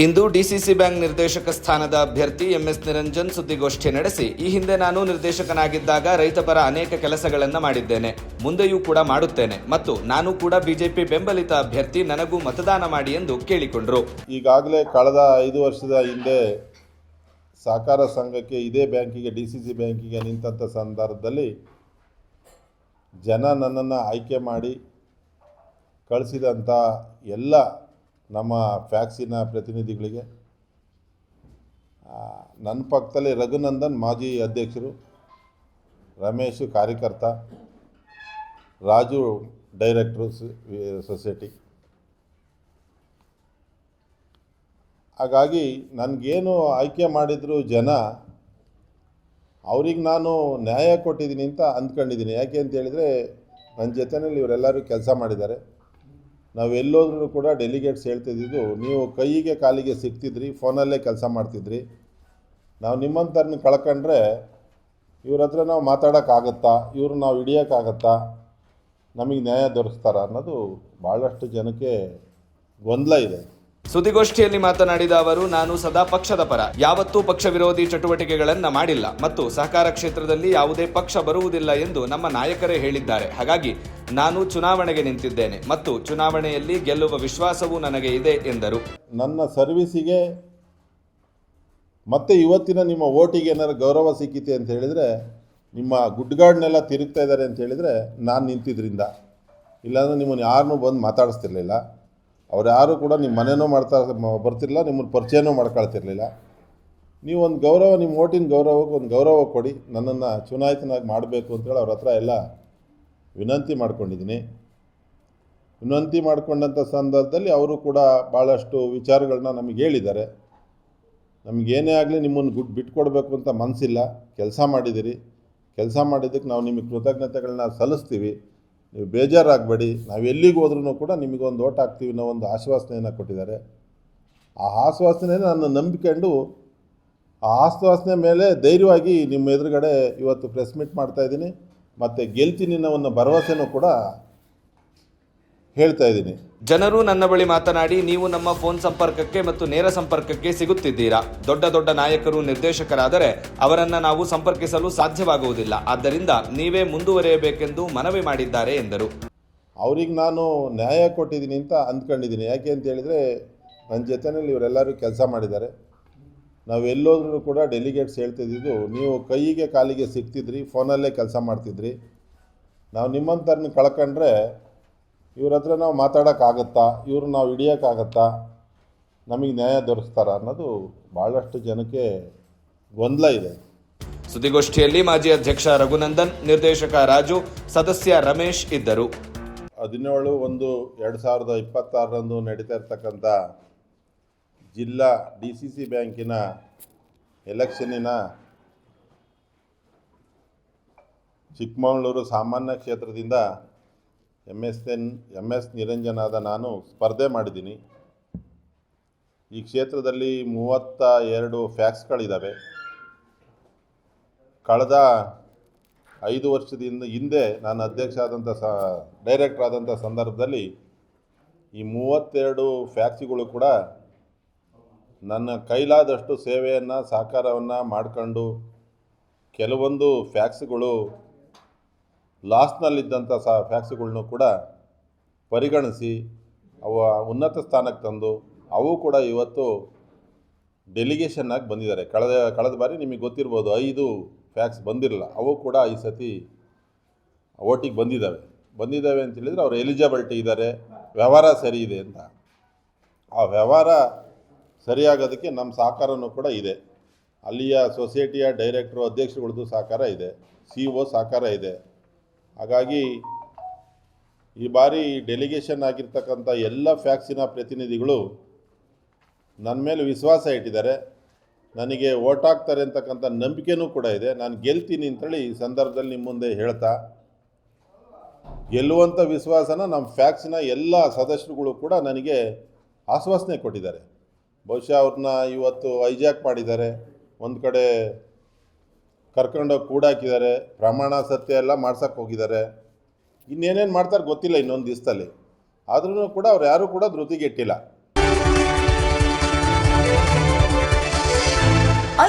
ಇಂದು DCC bank ನಿರ್ದೇಶಕ ಸ್ಥಾನದ ಅಭ್ಯರ್ಥಿ ಎಂಎಸ್ ನಿರಂಜನ್ ಸುದ್ದಿಗೋಷ್ಠಿ ನಡೆಸಿ, ಈ ಹಿಂದೆ ನಾನು ನಿರ್ದೇಶಕನಾಗಿದ್ದಾಗ ರೈತಪರ ಅನೇಕ ಕೆಲಸಗಳನ್ನು ಮಾಡಿದ್ದೇನೆ, ಮುಂದೆಯೂ ಕೂಡ ಮಾಡುತ್ತೇನೆ ಮತ್ತು ನಾನು ಕೂಡ ಬಿಜೆಪಿ ಬೆಂಬಲಿತ ಅಭ್ಯರ್ಥಿ, ನನಗೂ ಮತದಾನ ಮಾಡಿ ಎಂದು ಕೇಳಿಕೊಂಡರು. ಈಗಾಗಲೇ ಕಳೆದ 5 ವರ್ಷದ ಹಿಂದೆ ಸಹಕಾರ ಸಂಘಕ್ಕೆ ಇದೇ ಬ್ಯಾಂಕಿಗೆ ಡಿಸಿಸಿ ಬ್ಯಾಂಕಿಗೆ ನಿಂತ ಸಂದರ್ಭದಲ್ಲಿ ಜನ ನನ್ನನ್ನು ಆಯ್ಕೆ ಮಾಡಿ ಕಳಿಸಿದಂಥ ಎಲ್ಲ ನಮ್ಮ ಫ್ಯಾಕ್ಸಿನ ಪ್ರತಿನಿಧಿಗಳಿಗೆ, ನನ್ನ ಪಕ್ಕದಲ್ಲಿ ರಘುನಂದನ್ ಮಾಜಿ ಅಧ್ಯಕ್ಷರು, ರಮೇಶ್ ಕಾರ್ಯಕರ್ತ, ರಾಜು ಡೈರೆಕ್ಟ್ರು ಸೊಸೈಟಿ. ಹಾಗಾಗಿ ನನಗೇನು ಆಯ್ಕೆ ಮಾಡಿದ್ರು ಜನ, ಅವ್ರಿಗೆ ನಾನು ನ್ಯಾಯ ಕೊಟ್ಟಿದ್ದೀನಿ ಅಂತ ಅಂದ್ಕೊಂಡಿದ್ದೀನಿ. ಯಾಕೆ ಅಂತ ಹೇಳಿದರೆ ನನ್ನ ಜೊತೆಯಲ್ಲಿ ಇವರೆಲ್ಲರೂ ಕೆಲಸ ಮಾಡಿದ್ದಾರೆ. ನಾವು ಎಲ್ಲೋದ್ರೂ ಕೂಡ ಡೆಲಿಗೇಟ್ಸ್ ಹೇಳ್ತಿದ್ದು, ನೀವು ಕೈಗೆ ಕಾಲಿಗೆ ಸಿಗ್ತಿದ್ರಿ, ಫೋನಲ್ಲೇ ಕೆಲಸ ಮಾಡ್ತಿದ್ರಿ, ನಾವು ನಿಮ್ಮಂಥರನ್ನ ಕಳ್ಕೊಂಡ್ರೆ ಇವ್ರ ಹತ್ರ ನಾವು ಮಾತಾಡೋಕ್ಕಾಗತ್ತಾ, ಇವ್ರು ನಾವು ಹಿಡಿಯೋಕ್ಕಾಗತ್ತಾ, ನಮಗೆ ನ್ಯಾಯ ದೊರಕಿಸ್ತಾರ ಅನ್ನೋದು ಭಾಳಷ್ಟು ಜನಕ್ಕೆ ಗೊಂದಲ ಇದೆ. ಸುದ್ದಿಗೋಷ್ಠಿಯಲ್ಲಿ ಮಾತನಾಡಿದ ಅವರು, ನಾನು ಸದಾ ಪಕ್ಷದ ಪರ, ಯಾವತ್ತೂ ಪಕ್ಷ ವಿರೋಧಿ ಚಟುವಟಿಕೆಗಳನ್ನು ಮಾಡಿಲ್ಲ ಮತ್ತು ಸಹಕಾರ ಕ್ಷೇತ್ರದಲ್ಲಿ ಯಾವುದೇ ಪಕ್ಷ ಬರುವುದಿಲ್ಲ ಎಂದು ನಮ್ಮ ನಾಯಕರೇ ಹೇಳಿದ್ದಾರೆ. ಹಾಗಾಗಿ ನಾನು ಚುನಾವಣೆಗೆ ನಿಂತಿದ್ದೇನೆ ಮತ್ತು ಚುನಾವಣೆಯಲ್ಲಿ ಗೆಲ್ಲುವ ವಿಶ್ವಾಸವೂ ನನಗೆ ಇದೆ ಎಂದರು. ನನ್ನ ಸರ್ವಿಸಿಗೆ ಮತ್ತೆ ಇವತ್ತಿನ ನಿಮ್ಮ ಓಟಿಗೆ ಏನಾದ್ರು ಗೌರವ ಸಿಕ್ಕಿತೆ ಅಂತ ಹೇಳಿದರೆ, ನಿಮ್ಮ ಗುಡ್ಗಾಡನ್ನೆಲ್ಲ ತಿರುಗ್ತಾ ಇದ್ದಾರೆ ಅಂತ ಹೇಳಿದರೆ ನಾನು ನಿಂತಿದ್ರಿಂದ, ಇಲ್ಲಾಂದರೆ ನಿಮ್ಮನ್ನು ಯಾರನ್ನೂ ಬಂದು ಮಾತಾಡಿಸ್ತಿರ್ಲಿಲ್ಲ. ಅವ್ರು ಯಾರೂ ಕೂಡ ನಿಮ್ಮ ಮನೆಯೂ ಬರ್ತಿರಲಿಲ್ಲ, ನಿಮ್ಮನ್ನು ಪರಿಚಯನೂ ಮಾಡ್ಕೊಳ್ತಿರ್ಲಿಲ್ಲ. ನೀವು ಒಂದು ಗೌರವ, ನಿಮ್ಮ ಓಟಿನ ಗೌರವಕ್ಕೆ ಒಂದು ಗೌರವ ಕೊಡಿ, ನನ್ನನ್ನು ಚುನಾಯಿತನಾಗಿ ಮಾಡಬೇಕು ಅಂತೇಳಿ ಅವ್ರ ಹತ್ರ ಎಲ್ಲ ವಿನಂತಿ ಮಾಡ್ಕೊಂಡಿದ್ದೀನಿ. ವಿನಂತಿ ಮಾಡಿಕೊಂಡಂಥ ಸಂದರ್ಭದಲ್ಲಿ ಅವರು ಕೂಡ ಭಾಳಷ್ಟು ವಿಚಾರಗಳನ್ನ ನಮಗೆ ಹೇಳಿದ್ದಾರೆ. ನಮಗೇನೇ ಆಗಲಿ ನಿಮ್ಮನ್ನು ಬಿಟ್ಕೊಡ್ಬೇಕು ಅಂತ ಮನಸ್ಸಿಲ್ಲ, ಕೆಲಸ ಮಾಡಿದ್ದೀರಿ, ಕೆಲಸ ಮಾಡಿದ್ದಕ್ಕೆ ನಾವು ನಿಮಗೆ ಕೃತಜ್ಞತೆಗಳನ್ನ ಸಲ್ಲಿಸ್ತೀವಿ, ನೀವು ಬೇಜಾರಾಗಬೇಡಿ, ನಾವು ಎಲ್ಲಿಗೆ ಹೋದ್ರೂ ಕೂಡ ನಿಮಗೊಂದು ಓಟ್ ಹಾಕ್ತೀವಿ ಅನ್ನೋ ಒಂದು ಆಶ್ವಾಸನೆಯನ್ನು ಕೊಟ್ಟಿದ್ದಾರೆ. ಆ ಆಶ್ವಾಸನೆ ನಾನು ನಂಬಿಕೊಂಡು, ಆ ಆಶ್ವಾಸನೆ ಮೇಲೆ ಧೈರ್ಯವಾಗಿ ನಿಮ್ಮ ಎದುರುಗಡೆ ಇವತ್ತು ಪ್ರೆಸ್ ಮೀಟ್ ಮಾಡ್ತಾಯಿದ್ದೀನಿ ಮತ್ತು ಗೆಲ್ತೀನಿ ಅನ್ನೋ ಒಂದು ಭರವಸೆನೂ ಕೂಡ ಹೇಳ್ತಾ ಇದ್ದೀನಿ. ಜನರು ನನ್ನ ಬಳಿ ಮಾತನಾಡಿ, ನೀವು ನಮ್ಮ ಫೋನ್ ಸಂಪರ್ಕಕ್ಕೆ ಮತ್ತು ನೇರ ಸಂಪರ್ಕಕ್ಕೆ ಸಿಗುತ್ತಿದ್ದೀರಾ. ದೊಡ್ಡ ದೊಡ್ಡ ನಾಯಕರು, ನಿರ್ದೇಶಕರಾದರೆ ಅವರನ್ನು ನಾವು ಸಂಪರ್ಕಿಸಲು ಸಾಧ್ಯವಾಗುವುದಿಲ್ಲ, ಆದ್ದರಿಂದ ನೀವೇ ಮುಂದುವರಿಯಬೇಕೆಂದು ಮನವಿ ಮಾಡಿದ್ದಾರೆ ಎಂದರು. ಅವ್ರಿಗೆ ನಾನು ನ್ಯಾಯ ಕೊಟ್ಟಿದ್ದೀನಿ ಅಂತ ಅಂದ್ಕೊಂಡಿದ್ದೀನಿ. ಯಾಕೆ ಅಂತ ಹೇಳಿದರೆ ನನ್ನ ಜೊತೆಯಲ್ಲಿ ಇವರೆಲ್ಲರೂ ಕೆಲಸ ಮಾಡಿದ್ದಾರೆ. ನಾವು ಎಲ್ಲೋದ್ರೂ ಕೂಡ ಡೆಲಿಗೇಟ್ಸ್ ಹೇಳ್ತಿದ್ದು, ನೀವು ಕೈಗೆ ಕಾಲಿಗೆ ಸಿಗ್ತಿದ್ರಿ, ಫೋನಲ್ಲೇ ಕೆಲಸ ಮಾಡ್ತಿದ್ರಿ, ನಾವು ನಿಮ್ಮಂಥರನ್ನ ಕಳ್ಕೊಂಡ್ರೆ ಇವ್ರ ಹತ್ರ ನಾವು ಮಾತಾಡೋಕ್ಕಾಗತ್ತಾ, ಇವ್ರು ನಾವು ಹಿಡಿಯೋಕ್ಕಾಗತ್ತಾ, ನಮಗೆ ನ್ಯಾಯ ದೊರಕಿಸ್ತಾರ ಅನ್ನೋದು ಭಾಳಷ್ಟು ಜನಕ್ಕೆ ಗೊಂದಲ ಇದೆ. ಸುದ್ದಿಗೋಷ್ಠಿಯಲ್ಲಿ ಮಾಜಿ ಅಧ್ಯಕ್ಷ ರಘುನಂದನ್, ನಿರ್ದೇಶಕ ರಾಜು, ಸದಸ್ಯ ರಮೇಶ್ ಇದ್ದರು. 17/1/2026 ನಡೀತಾ ಇರ್ತಕ್ಕಂಥ ಜಿಲ್ಲಾ ಡಿಸಿಸಿ ಬ್ಯಾಂಕಿನ ಎಲೆಕ್ಷನ್ನಿನ ಚಿಕ್ಕಮಗಳೂರು ಸಾಮಾನ್ಯ ಕ್ಷೇತ್ರದಿಂದ ಎಂಎಸ್ ನಿರಂಜನಾದ ನಾನು ಸ್ಪರ್ಧೆ ಮಾಡಿದ್ದೀನಿ. ಈ ಕ್ಷೇತ್ರದಲ್ಲಿ 32 ಫ್ಯಾಕ್ಸ್ಗಳಿದ್ದಾವೆ. ಕಳೆದ 5 ವರ್ಷದಿಂದ ಹಿಂದೆ ನಾನು ಅಧ್ಯಕ್ಷ ಆದಂಥ ಡೈರೆಕ್ಟರ್ ಆದಂಥ ಸಂದರ್ಭದಲ್ಲಿ ಈ 32 ಫ್ಯಾಕ್ಸಿಗಳು ಕೂಡ ನನ್ನ ಕೈಲಾದಷ್ಟು ಸೇವೆಯನ್ನು, ಸಹಕಾರವನ್ನು ಮಾಡಿಕೊಂಡು, ಕೆಲವೊಂದು ಫ್ಯಾಕ್ಸ್ಗಳು ಲಾಸ್ನಲ್ಲಿದ್ದಂಥ ಫ್ಯಾಕ್ಸ್ಗಳನ್ನೂ ಕೂಡ ಪರಿಗಣಿಸಿ ಅವು ಉನ್ನತ ಸ್ಥಾನಕ್ಕೆ ತಂದು ಅವು ಕೂಡ ಇವತ್ತು ಡೆಲಿಗೇಷನ್ನಾಗಿ ಬಂದಿದ್ದಾರೆ. ಕಳೆದ ಬಾರಿ ನಿಮಗೆ ಗೊತ್ತಿರ್ಬೋದು, 5 ಫ್ಯಾಕ್ಸ್ ಬಂದಿರಲ್ಲ, ಅವು ಕೂಡ ಈ ಸತಿ ಓಟಿಗೆ ಬಂದಿದ್ದಾವೆ ಅಂತ ಹೇಳಿದರೆ ಅವರು ಎಲಿಜಿಬಿಲಿಟಿ ಇದ್ದಾರೆ, ವ್ಯವಹಾರ ಸರಿ ಇದೆ ಅಂತ. ಆ ವ್ಯವಹಾರ ಸರಿಯಾಗೋದಕ್ಕೆ ನಮ್ಮ ಸಹಕಾರನೂ ಕೂಡ ಇದೆ. ಅಲ್ಲಿಯ ಸೊಸೈಟಿಯ ಡೈರೆಕ್ಟ್ರು, ಅಧ್ಯಕ್ಷರುಗಳದ್ದು ಸಹಕಾರ ಇದೆ, CEO ಸಹಕಾರ ಇದೆ. ಹಾಗಾಗಿ ಈ ಬಾರಿ ಡೆಲಿಗೇಷನ್ ಆಗಿರ್ತಕ್ಕಂಥ ಎಲ್ಲ ಫ್ಯಾಕ್ಸಿನ ಪ್ರತಿನಿಧಿಗಳು ನನ್ನ ಮೇಲೆ ವಿಶ್ವಾಸ ಇಟ್ಟಿದ್ದಾರೆ, ನನಗೆ ಓಟ್ ಹಾಕ್ತಾರೆ ಅಂತಕ್ಕಂಥ ನಂಬಿಕೆನೂ ಕೂಡ ಇದೆ. ನಾನು ಗೆಲ್ತೀನಿ ಅಂತೇಳಿ ಈ ಸಂದರ್ಭದಲ್ಲಿ ನಿಮ್ಮ ಮುಂದೆ ಹೇಳ್ತಾ, ಗೆಲ್ಲುವಂಥ ವಿಶ್ವಾಸನ ನಮ್ಮ ಫ್ಯಾಕ್ಸಿನ ಎಲ್ಲ ಸದಸ್ಯರುಗಳು ಕೂಡ ನನಗೆ ಆಶ್ವಾಸನೆ ಕೊಟ್ಟಿದ್ದಾರೆ. ಬಹುಶಃ ಅವ್ರನ್ನ ಇವತ್ತು ಹೈಜಾಕ್ ಮಾಡಿದ್ದಾರೆ, ಒಂದು ಕಡೆ ಕರ್ಕೊಂಡೋಗಿ ಕೂಡಾಕಿದ್ದಾರೆ, ಪ್ರಮಾಣ ಸತ್ಯ ಎಲ್ಲ ಮಾಡ್ಸೋಕ್ಕೆ ಹೋಗಿದ್ದಾರೆ, ಇನ್ನೇನೇನು ಮಾಡ್ತಾರೆ ಗೊತ್ತಿಲ್ಲ ಇನ್ನೊಂದು ದಿವಸದಲ್ಲಿ. ಆದ್ರೂ ಕೂಡ ಅವ್ರು ಯಾರೂ ಕೂಡ ಧೃತಿಗೆಟ್ಟಿಲ್ಲ.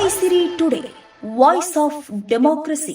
ವೈಸಿರಿ ಟುಡೇ ವಾಯ್ಸ್ ಆಫ್ ಡೆಮೋಕ್ರಸಿ.